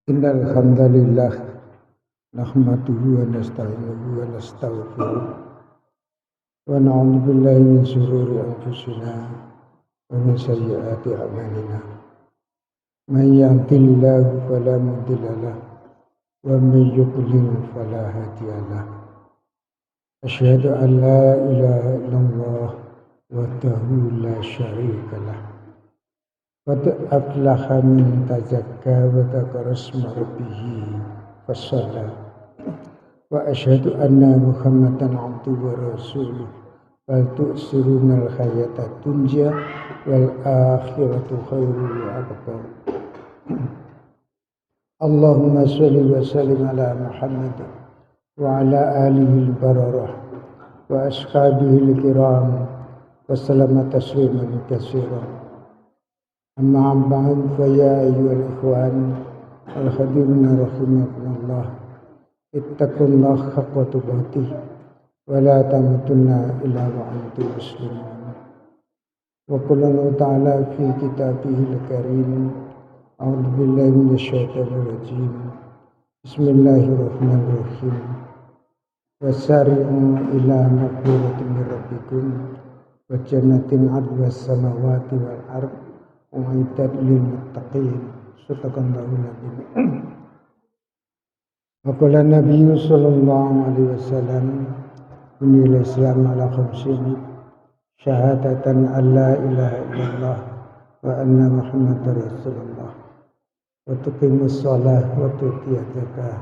Innal hamdalillah nahmaduhu wa nasta'inuhu wa nastaghfiruh wa na'udzu billahi min shururi anfusina wa min sayyiati a'malina. Man yahdihillahu fala mudilla lahu wa man yudlil fala hadiya lahu. Asyhadu an la ilaha illallah wahdahu la syarika lahu. Qad aflaha man tazakka wa dzakara isma rabbih fasalla. Wa asyhadu anna Muhammadan abduhu wa rasuluh. Bal tu'sirunal hayata dunya wal akhiratu khairun wa abqa. Allahumma shalli wa sallim ala Muhammad wa ala alihi al-bararah wa ashabihi al-kiram wa sallama tasliman katsiran. Amma ba'd, fa ya ayyuhal ikhwan al-hadiruna rahimakumullah, ittaqullaha haqqa tuqatih wa la tamutunna illa wa antum muslimun. Wa qala ta'ala fi kitabihil karim, a'udzu billahi minasyaitonir rajim. Bismillahirrahmanirrahim. Wasari'u ila maghfiratin min rabbikum wa jannatin 'arduha as-samawati wal ardh u'iddat lil muttaqin. Sadaqallahul azim. Wa qala Nabi sallallahu alaihi wasallam, buniyal Islam ala khamsin, syahadatan an la ilaha illallah wa anna Muhammadar Rasulullah, wa tuqimus shalah wa tu'tiyaz zakah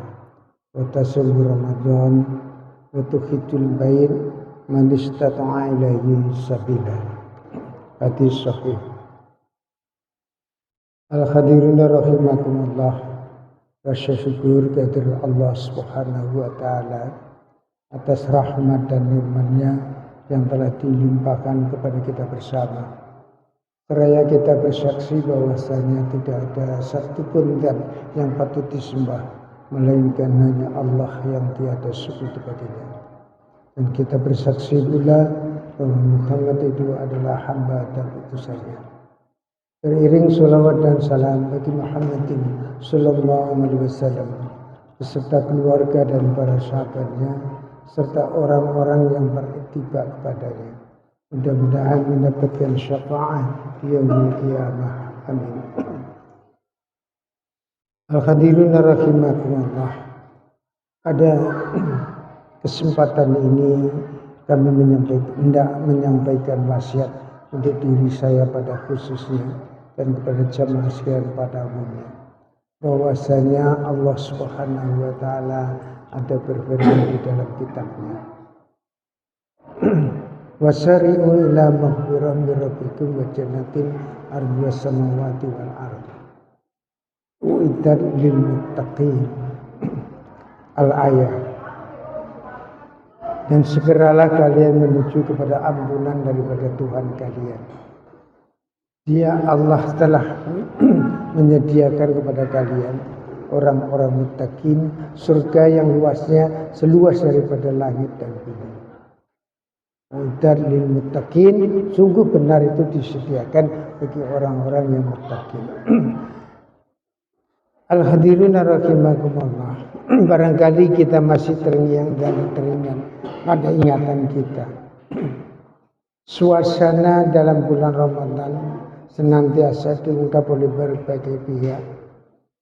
wa tasawwur Ramadan wa tuhijjul bait man istata'a ilaihi sabila. Hadis sahih. Al-hadiruna rahimakumullah, rasa syukur kehadirat Allah Subhanahu wa taala atas rahmat dan nikmat-Nya yang telah dilimpahkan kepada kita bersama. Seraya kita bersaksi bahwasanya tidak ada satupun zat yang patut disembah melainkan hanya Allah yang tiada sekutu baginya. Dan kita bersaksi pula bahwa Muhammad itu adalah hamba dan utusannya. Beriring salawat dan salam bagi Muhammadin sallallahu alaihi wasallam beserta keluarga dan para sahabatnya serta orang-orang yang berittiba kepadanya. Mudah-mudahan mendapatkan syafaat di yaumil qiyamah. Amin. Al-hadiruna rahimakumullah. Pada kesempatan ini kami menyampaikan wasiat untuk diri saya pada khususnya dan kepada jamaah sekalian pada umumnya, bahwasanya Allah Subhanahu wa taala ada berfirman di dalam kitabnya, wasari'u ila maghfiratin min rabbikum wa jannatin 'arduha as-samawati wal ardh u'iddat lil muttaqin. Al-ayat. Dan segeralah kalian menuju kepada ampunan daripada Tuhan kalian. Dia Allah telah menyediakan kepada kalian orang-orang muttaqin surga yang luasnya seluas daripada langit dan bumi. U'iddat lil muttaqin, sungguh benar itu disediakan bagi orang-orang yang muttaqin. Al-hadiruna rahimakumullah. Barangkali kita masih terngiang dan teringat pada ingatan kita. Suasana dalam bulan Ramadan senantiasa diungkap oleh berbagai pihak.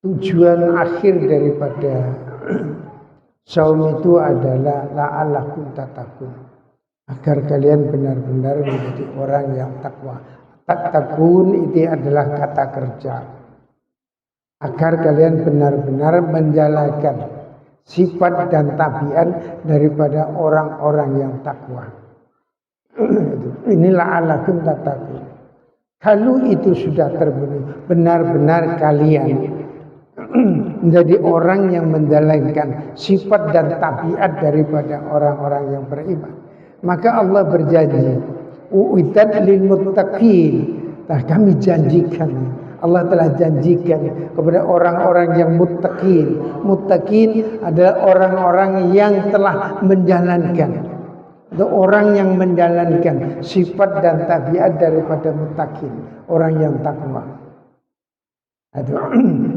Tujuan akhir daripada saum itu adalah la'allakum tattaqun, agar kalian benar-benar menjadi orang yang takwa. Tattaqun itu adalah kata kerja. Agar kalian benar-benar menjalankan sifat dan tabiat daripada orang-orang yang takwa. Inilah alakum tattaqun. Kalau itu sudah terpenuhi, benar-benar kalian menjadi orang yang menjalankan sifat dan tabiat daripada orang-orang yang beriman, maka Allah berjanji, u'iddat lil muttaqin. Kami janjikan, Allah telah janjikan kepada orang-orang yang muttaqin. Muttaqin adalah orang-orang yang telah menjalankan Itu orang yang menjalankan sifat dan tabiat daripada muttaqin, orang yang takwa. Itu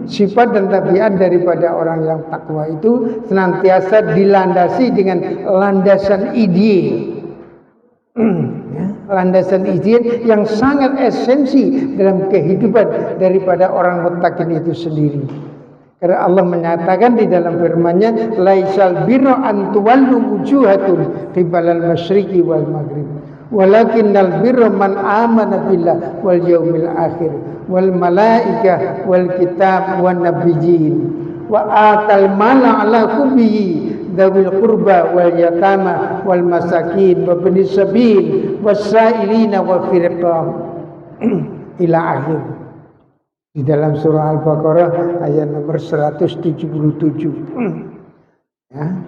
sifat dan tabiat daripada orang yang takwa itu senantiasa dilandasi dengan landasan ide. Landasan ide yang sangat esensi dalam kehidupan daripada orang muttaqin itu sendiri. Karena Allah menyatakan di dalam firman-Nya, laisal birra an tuwallu wujuhakum qibalal masyriqi wal maghrib, walakinnal birra man amana billah wal yaumil akhir wal malaikah wal kitab wan nabiyyin wa atal mala ala hubbihi dzawil qurba wal yatama wal masakin wa ibnis sabil wasailina wa firqam ila akhir. Di dalam surah Al-Baqarah ayat nomor 177. Ya.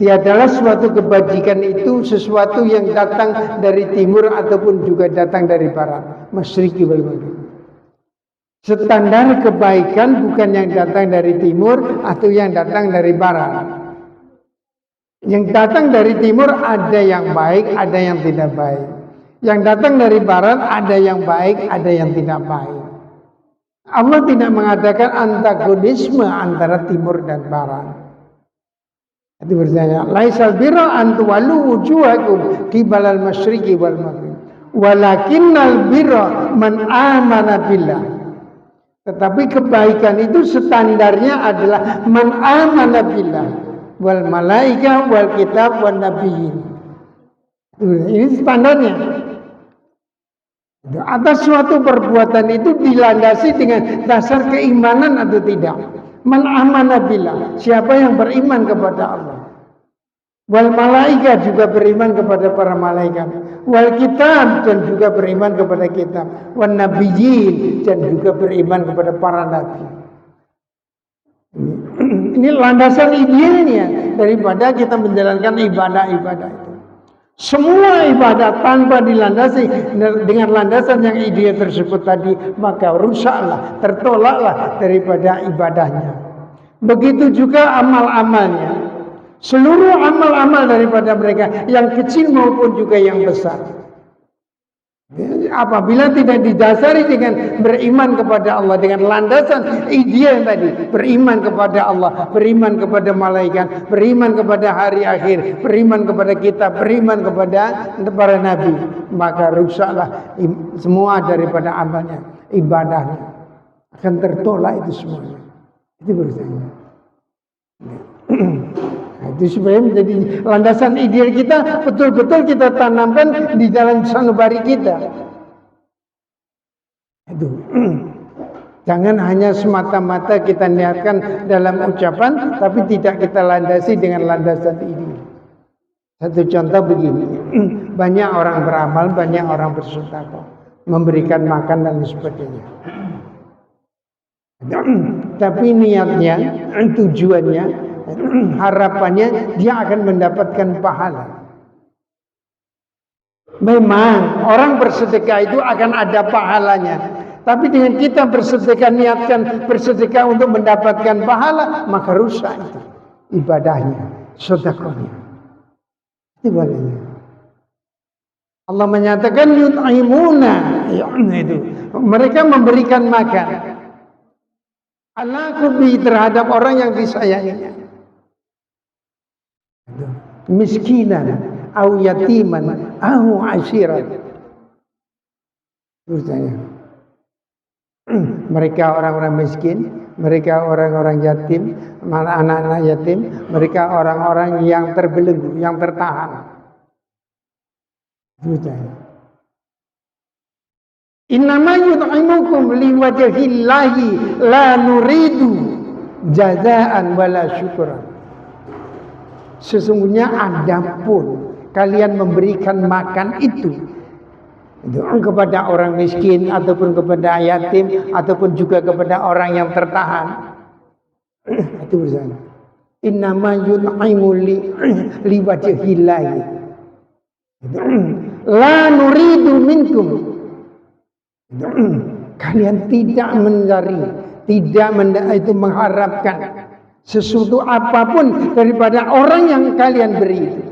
Tiadalah suatu kebajikan itu sesuatu yang datang dari timur ataupun juga datang dari barat, masyriqi wal maghrib. Standar kebaikan bukan yang datang dari timur atau yang datang dari barat. Yang datang dari timur ada yang baik, ada yang tidak baik. Yang datang dari barat ada yang baik, ada yang tidak baik. Allah tidak mengadakan antagonisme antara timur dan barat. Itu bertanya, laisal birra an tuwallu wujuhakum qibalal masyriqi wal maghrib, walakinnal birra man amana billah. Tetapi kebaikan itu standarnya adalah man amana billah wal malaikah wal kitab wan nabiyyin. Ini standarnya. Atas suatu perbuatan itu dilandasi dengan dasar keimanan atau tidak. Man amana billah, siapa yang beriman kepada Allah. Wal malaika juga beriman kepada para malaikat. Wal kitab dan juga beriman kepada kitab. Wan nabiyyin dan juga beriman kepada para nabi. Ini landasan idealnya daripada kita menjalankan ibadah-ibadah itu. Semua ibadah tanpa dilandasi dengan landasan yang ideal tersebut tadi, maka rusaklah, tertolaklah daripada ibadahnya. Begitu juga amal-amalnya. Seluruh amal-amal daripada mereka, yang kecil maupun juga yang besar. Apabila tidak didasari dengan beriman kepada Allah, dengan landasan ideal tadi, beriman kepada Allah, beriman kepada malaikat, beriman kepada hari akhir, beriman kepada kitab, beriman kepada para nabi, maka rusaklah semua daripada amalnya, ibadahnya akan tertolak itu semuanya. Itu berusaha. Itu supaya menjadi landasan ideal kita, betul-betul kita tanamkan di dalam sanubari kita. Itu. Jangan hanya semata-mata kita niatkan dalam ucapan, tapi tidak kita landasi dengan landasan ideal. Satu contoh begini, banyak orang beramal, banyak orang bersedekah, memberikan makan dan sebagainya. Tapi niatnya, tujuannya, harapannya dia akan mendapatkan pahala. Memang orang bersedekah itu akan ada pahalanya. Tapi dengan kita bersedekah, niatkan bersedekah untuk mendapatkan pahala, maka rusak itu ibadahnya, sedekahnya. Itu bolehnya. Allah menyatakan yut'imuna, itu mereka memberikan makan ala kubi terhadap orang yang disayanginya. Miskinan au yatiman au asyiran. Mereka orang-orang miskin, mereka orang-orang yatim, anak-anak yatim, mereka orang-orang yang terbelenggu, yang tertahan. Innama yut'imukum liwajhillahi la nuridu jazaan wala syukran. Sesungguhnya adapun kalian memberikan makan itu kepada orang miskin ataupun kepada yatim ataupun juga kepada orang yang tertahan, itu bersama. Innama yut'imu liwajhillahi la nuridu minkum. Kalian tidak mencari, tidak itu mengharapkan sesuatu apapun daripada orang yang kalian beri itu.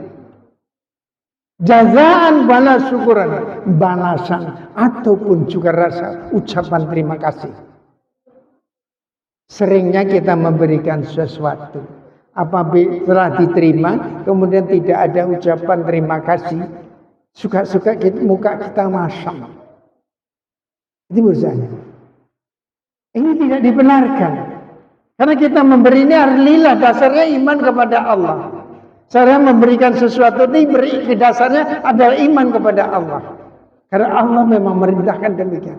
Jazaan balas syukuran, balasan ataupun juga rasa ucapan terima kasih. Seringnya kita memberikan sesuatu, apabila diterima, kemudian tidak ada ucapan terima kasih, suka-suka muka kita masam. Itu berusaha. Ini tidak dibenarkan. Karena kita memberi ini lillah, dasarnya iman kepada Allah. Saya memberikan sesuatu ini dasarnya adalah iman kepada Allah. Karena Allah memang merintahkan demikian.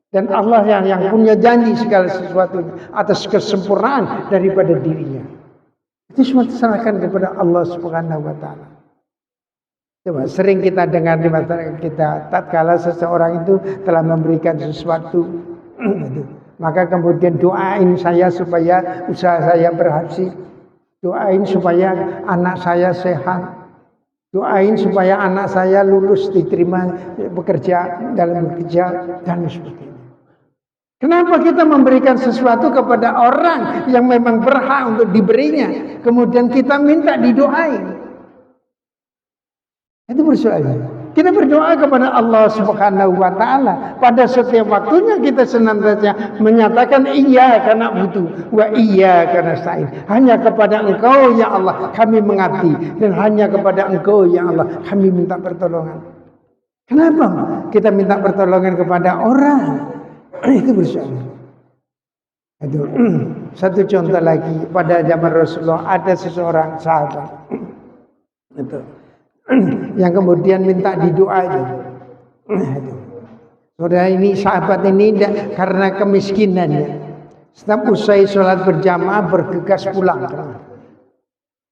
Dan Allah yang punya janji segala sesuatu atas kesempurnaan daripada dirinya. Itu semua diserahkan kepada Allah Subhanahu wa taala. Coba sering kita dengar di masyarakat kita, tatkala seseorang itu telah memberikan sesuatu, maka kemudian doain saya supaya usaha saya berhasil, doain supaya anak saya sehat, doain supaya anak saya lulus diterima bekerja dalam bekerja dan sebagainya. Kenapa kita memberikan sesuatu kepada orang yang memang berhak untuk diberinya, kemudian kita minta didoain? Itu persoalannya. Kita berdoa kepada Allah Subhanahu wa taala pada setiap waktunya, kita senantiasa menyatakan iyyaka na'budu wa iyyaka nasta'in. Hanya kepada Engkau ya Allah kami mengabdi, dan hanya kepada Engkau ya Allah kami minta pertolongan. Kenapa kita minta pertolongan kepada orang? Itu bersyukur. Itu satu contoh lagi, pada zaman Rasulullah ada seseorang sahabat itu yang kemudian minta didoain. Saudara, ini sahabat ini karena kemiskinannya, setiap usai sholat berjamaah bergegas pulang.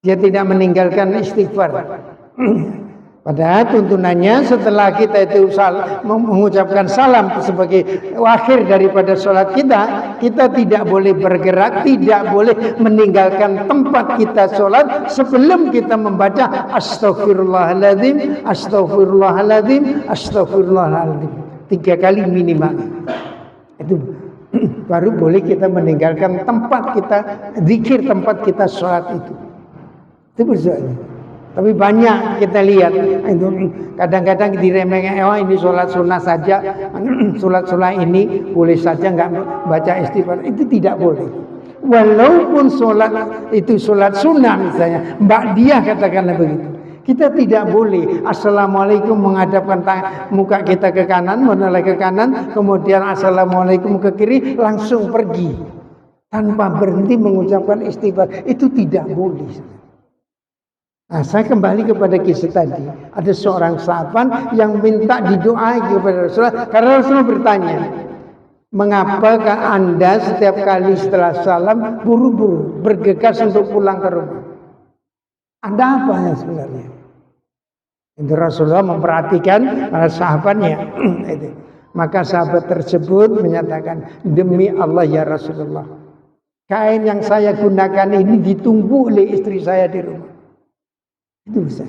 Dia tidak meninggalkan istighfar. Padahal tuntunannya setelah kita itu mengucapkan salam sebagai akhir daripada sholat kita, kita tidak boleh bergerak, tidak boleh meninggalkan tempat kita sholat sebelum kita membaca Astaghfirullahaladzim, Astaghfirullahaladzim, Astaghfirullahaladzim 3 kali minimal. Itu baru boleh kita meninggalkan tempat kita zikir, tempat kita sholat itu. Itu bersoalnya. Tapi banyak kita lihat, kadang-kadang diremehkan, oh ini sholat sunnah saja, sholat ini boleh saja nggak baca istighfar. Itu tidak boleh. Walaupun sholat itu sholat sunnah misalnya, Mbak Diah katakanlah begitu, kita tidak boleh assalamualaikum menghadapkan muka kita ke kanan, menoleh ke kanan, kemudian assalamualaikum ke kiri, langsung pergi tanpa berhenti mengucapkan istighfar. Itu tidak boleh. Nah, saya kembali kepada kisah tadi. Ada seorang sahabat yang minta didoai kepada Rasulullah, karena Rasulullah bertanya, mengapakah Anda setiap kali setelah salam buru-buru bergegas untuk pulang ke rumah? Ada apa ya sebenarnya? Itu Rasulullah memperhatikan para sahabatnya. Maka sahabat tersebut menyatakan, demi Allah ya Rasulullah, kain yang saya gunakan ini ditunggu oleh istri saya di rumah. Itu bisa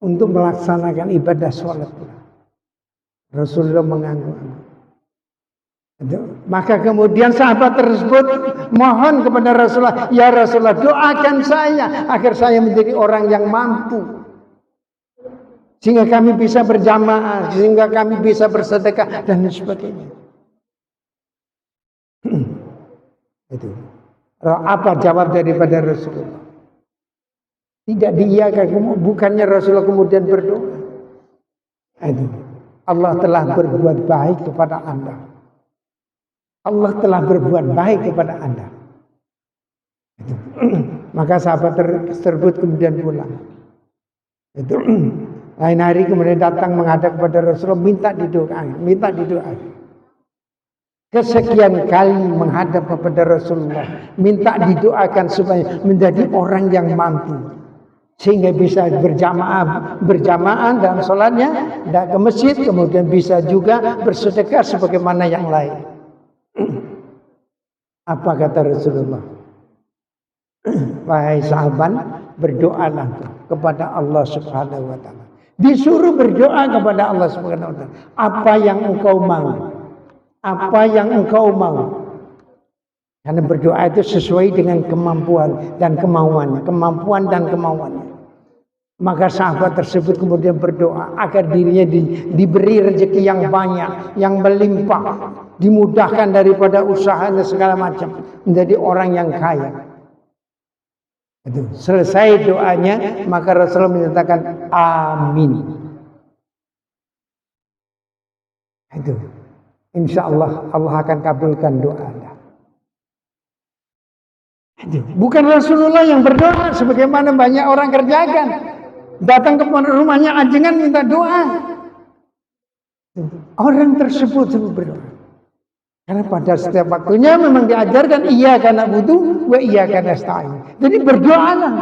untuk melaksanakan ibadah sholat. Rasulullah mengangguk. Maka kemudian sahabat tersebut mohon kepada Rasulullah, ya Rasulullah, doakan saya agar saya menjadi orang yang mampu, sehingga kami bisa berjamaah, sehingga kami bisa bersedekah dan sebagainya. Itu apa jawab daripada Rasulullah? Tidak diiyakan, bukannya Rasulullah kemudian berdoa. Allah telah berbuat baik kepada Anda. Allah telah berbuat baik kepada Anda. Maka sahabat tersebut kemudian pulang. Lain hari kemudian datang menghadap kepada Rasulullah, minta didoakan. Kesekian kali menghadap kepada Rasulullah, minta didoakan supaya menjadi orang yang mampu, sehingga bisa berjamaah dalam sholatnya, tidak ke masjid, kemudian bisa juga bersedekah sebagaimana yang lain. Apa kata Rasulullah? Wahai sahabat, berdoalah kepada Allah Subhanahu wa taala. Disuruh berdoa kepada Allah Subhanahu wa taala. Apa yang engkau mau? Apa yang engkau mau? Karena berdoa itu sesuai dengan kemampuan dan kemauannya, kemampuan dan kemauannya. Maka sahabat tersebut kemudian berdoa agar dirinya diberi rezeki yang banyak, yang melimpah, dimudahkan daripada usahanya segala macam, menjadi orang yang kaya. Itu. Selesai doanya, maka Rasulullah menyatakan amin. Itu. Insya Allah Allah akan kabulkan doa Anda. Bukan Rasulullah yang berdoa sebagaimana banyak orang kerjakan. Datang ke rumahnya ajengan minta doa. Orang tersebut berdoa. Karena pada setiap waktunya memang diajarkan iya karena butuh, wa iya karena nasta'in. Jadi berdoalah.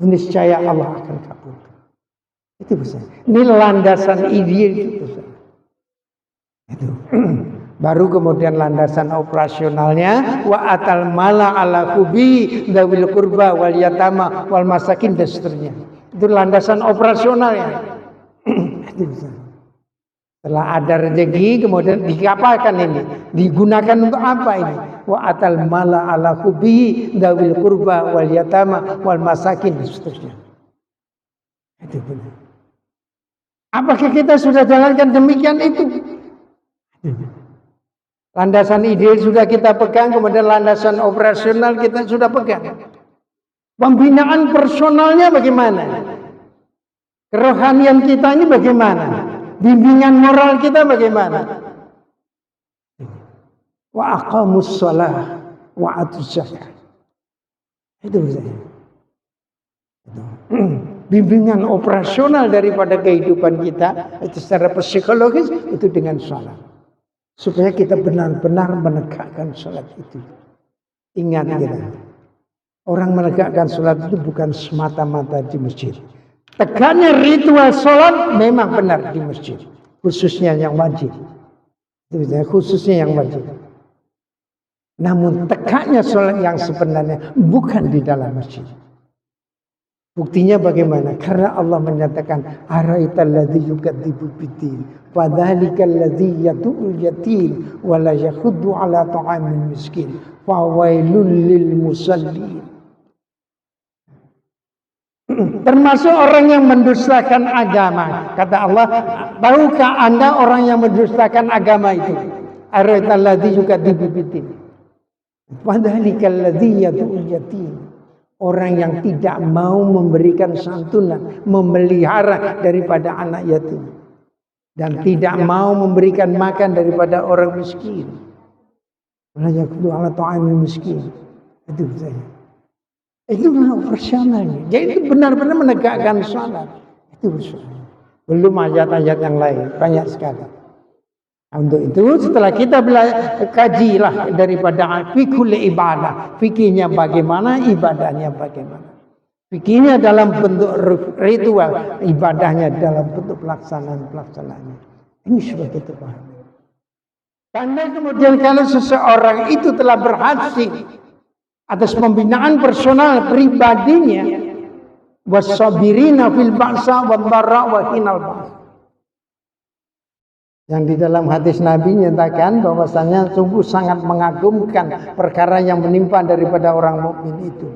Niscaya Allah akan kabulkan. Itu besar. Ini landasan ide itu besar. Itu. Baru kemudian landasan operasionalnya wa atal mala ala kubi dawil kurba wal yatama wal masakin dan seterusnya. Itu landasan operasionalnya. Itu besar. Setelah ada rezeki kemudian dikapakan ini? Digunakan untuk apa ini? Wa atal mala ala kubi dawil kurba wal yatama wal masakin dan seterusnya. Itu benar. Apakah kita sudah jalankan demikian itu? Landasan ide sudah kita pegang, kemudian landasan operasional kita sudah pegang. Pembinaan personalnya bagaimana? Kerohanian kita ini bagaimana? Bimbingan moral kita bagaimana? Wa aqamus shalah wa atuz zakah. Itu saja. Bimbingan operasional daripada kehidupan kita itu secara psikologis itu dengan salat. Supaya kita benar-benar menegakkan salat itu. Ingat kita. Orang menegakkan salat itu bukan semata-mata di masjid. Tegaknya ritual salat memang benar di masjid. Khususnya yang wajib. Khususnya yang wajib. Namun tegaknya salat yang sebenarnya bukan di dalam masjid. Buktinya bagaimana? Karena Allah menyatakan araital ladzi yukadzibu biddin fadzalikal ladzi yad'ul yatim wa la yakhuddu ala ta'amil miskin fawailul lil musallin. Termasuk orang yang mendustakan agama. Kata Allah, tahukah Anda orang yang mendustakan agama itu? Araital ladzi yukadzibu biddin fadzalikal ladzi yad'ul yatim. Orang yang tidak mau memberikan santunan, memelihara daripada anak yatim. Dan tidak mau memberikan makan daripada orang miskin. Wala yakhuddu ala ta'amil miskin. Itu saya. Itulah operasionalnya. Jadi itu benar-benar menegakkan salat. Itu belum ayat-ayat yang lain. Banyak sekali. Untuk itu setelah kita kajilah daripada fikul ibadah, fikihnya bagaimana, ibadahnya bagaimana. Fikihnya dalam bentuk ritual, ibadahnya dalam bentuk pelaksanaannya. Ini sudah kita pahami. Karena kemudian kalau seseorang itu telah berhasil atas pembinaan personal pribadinya, wasabirina fil ba'sa wad dharra wa hinal ba's. Yang di dalam hadis Nabi nyatakan bahwasanya sungguh sangat mengagumkan perkara yang menimpa daripada orang mukmin itu.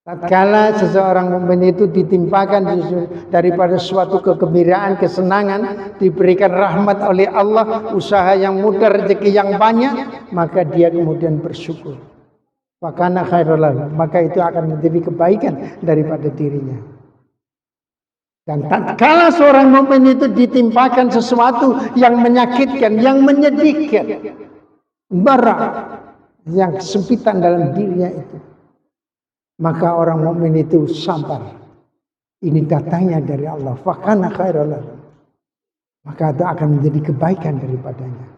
Tatkala seseorang mukmin itu ditimpakan daripada suatu kegembiraan, kesenangan, diberikan rahmat oleh Allah, usaha yang mudah, rezeki yang banyak, maka dia kemudian bersyukur. Fakana khairul lahu, maka itu akan menjadi kebaikan daripada dirinya. Dan tatkala seorang mukmin itu ditimpakan sesuatu yang menyakitkan, yang menyedihkan, bara yang kesempitan dalam dirinya itu, maka orang mukmin itu sabar. Ini datangnya dari Allah. Fakana khairul lahu. Maka itu akan menjadi kebaikan daripadanya.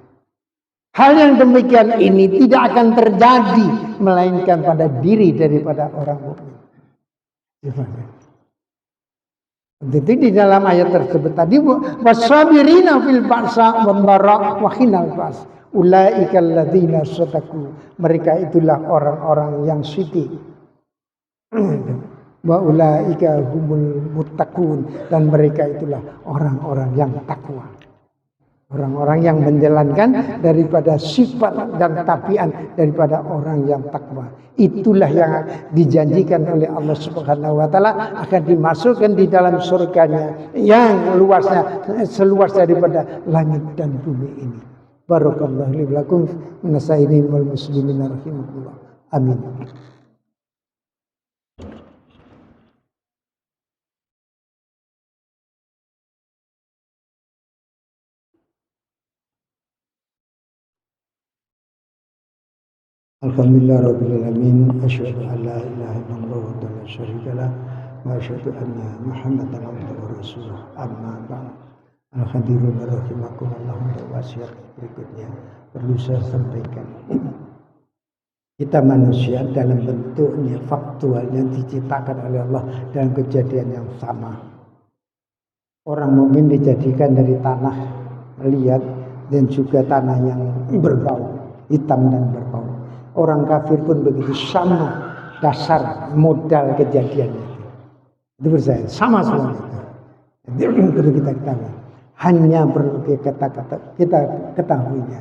Hal yang demikian ini tidak akan terjadi melainkan pada diri daripada orang mukmin. Jadi di dalam ayat tersebut tadi wasabirina fil ba'sa wad dharra wa hinal ba's ulaikal ladzina sadaqu, mereka itulah orang-orang yang suci, wa ulaika humul muttaqun, dan mereka itulah orang-orang yang takwa. Orang-orang yang menjalankan daripada sifat dan tabiat daripada orang yang takwa. Itulah yang dijanjikan oleh Allah Subhanahu wa taala akan dimasukkan di dalam surganya yang luasnya seluas daripada langit dan bumi ini. Barakallahu li wa lakum minasainin wal muslimin rahimakumullah. Amin. Alhamdulillah rabbil alamin, asyhadu an la ilaha illallah wa la syarika lah wa asyhadu anna Muhammadan abduhu wa rasuluh. Amma ba'd. Al-hadirun rahimakumullah, wasiat berikutnya perlu saya sampaikan. Kita manusia dalam bentuknya faktualnya diciptakan oleh Allah dalam kejadian yang sama. Orang mukmin dijadikan dari tanah liat dan juga tanah yang berbau, hitam dan berbau. Orang kafir pun begitu, sama dasar modal kejadiannya. Itu percaya, sama semua itu. Itu perlu kita ketahui. Hanya perlu kita ketahuinya.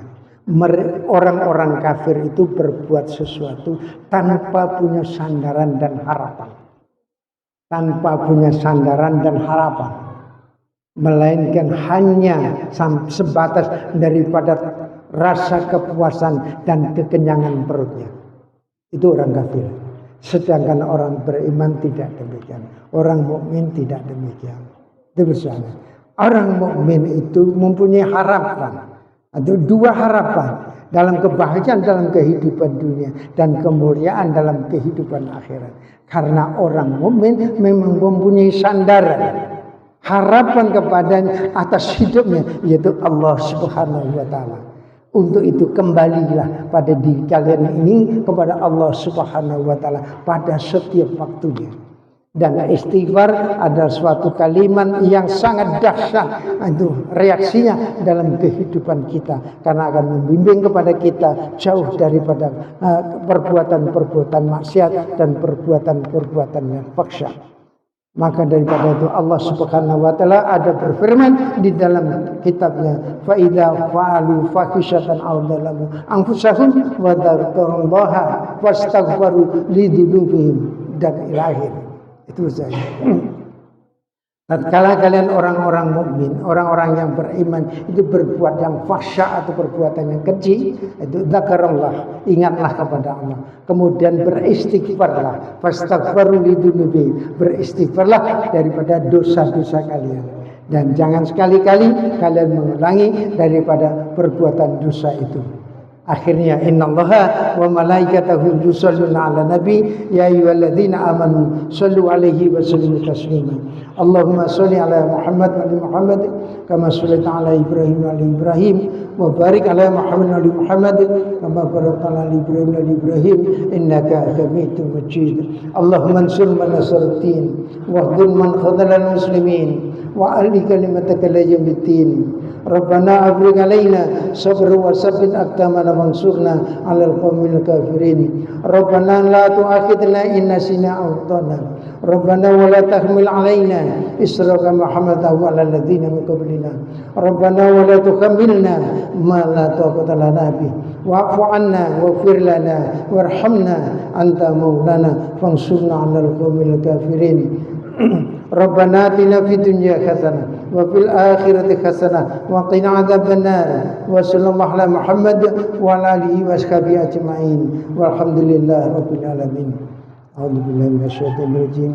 Orang-orang kafir itu berbuat sesuatu tanpa punya sandaran dan harapan. Tanpa punya sandaran dan harapan. Melainkan hanya sebatas daripada rasa kepuasan dan kekenyangan perutnya. Itu orang kafir. Sedangkan orang beriman tidak demikian. Orang mukmin tidak demikian. Itu bersama. Orang mukmin itu mempunyai harapan. Ada dua harapan dalam kebahagiaan dalam kehidupan dunia dan kemuliaan dalam kehidupan akhirat. Karena orang mukmin memang mempunyai sandaran, harapan kepadanya atas hidupnya, yaitu Allah Subhanahu wa taala. Untuk itu kembalilah pada diri kalian ini kepada Allah Subhanahu wa taala pada setiap waktunya. Dan istighfar adalah suatu kalimat yang sangat dahsyat, itu reaksinya dalam kehidupan kita, karena akan membimbing kepada kita jauh daripada perbuatan-perbuatan maksiat dan perbuatan-perbuatan yang fahsyah. Maka daripada itu Allah Subhanahu wa taala ada berfirman di dalam kitabnya, fa idza fa'alu fahisyatan aw dzalamu anfusahum wa dzakarullaha fastaghfaru lidzunubihim dan ilahi. Itu saja. Tatkala kalian orang-orang mukmin, orang-orang yang beriman itu berbuat yang fahsya atau perbuatan yang keji, itu dzakarallah, ingatlah kepada Allah. Kemudian beristighfarlah, fastaghfiru lidzunubi, beristighfarlah daripada dosa-dosa kalian. Dan jangan sekali-kali kalian mengulangi daripada perbuatan dosa itu. Akhirnya innallaha wa malaikatahu yusholluna 'alan nabi ya ayyuhalladzina amanu shallu 'alaihi wa sallimu taslima. Allahumma shalli 'ala Muhammad wa ali Muhammad kama shallaita 'ala Ibrahim wa ali Ibrahim wa barik 'ala Muhammad wa ali Muhammad kama barakta 'ala Ibrahim wa ali Ibrahim innaka Hamidum Majid. Allahumma ansur man nasaratin wa khudh man khadhalal muslimin wa ali kalimataka la yamitin. Rabbana afrigh alaina sabra wa sabbit aqdamana wansurna 'alal qaumil kafirin. Rabbana la tu'akhidna in nasina aw akhtana. Rabbana wa la tahmil alaina isra kama hamaltahu 'alal ladzina min qablina. Rabbana wa la tuhammilna ma la taqata lana bih. Wa'fu 'anna waghfir lana warhamna anta maulana fansurna 'alal qaumil kafirin. Rabbana atina fid dunya hasanah wa fil akhirati hasanah wa qina adzabannar wa sallallahu ala Muhammad wa ala alihi wa sahbihi ajma'in walhamdulillahi rabbil alamin. A'udzu billahi minasyaitonir rajim.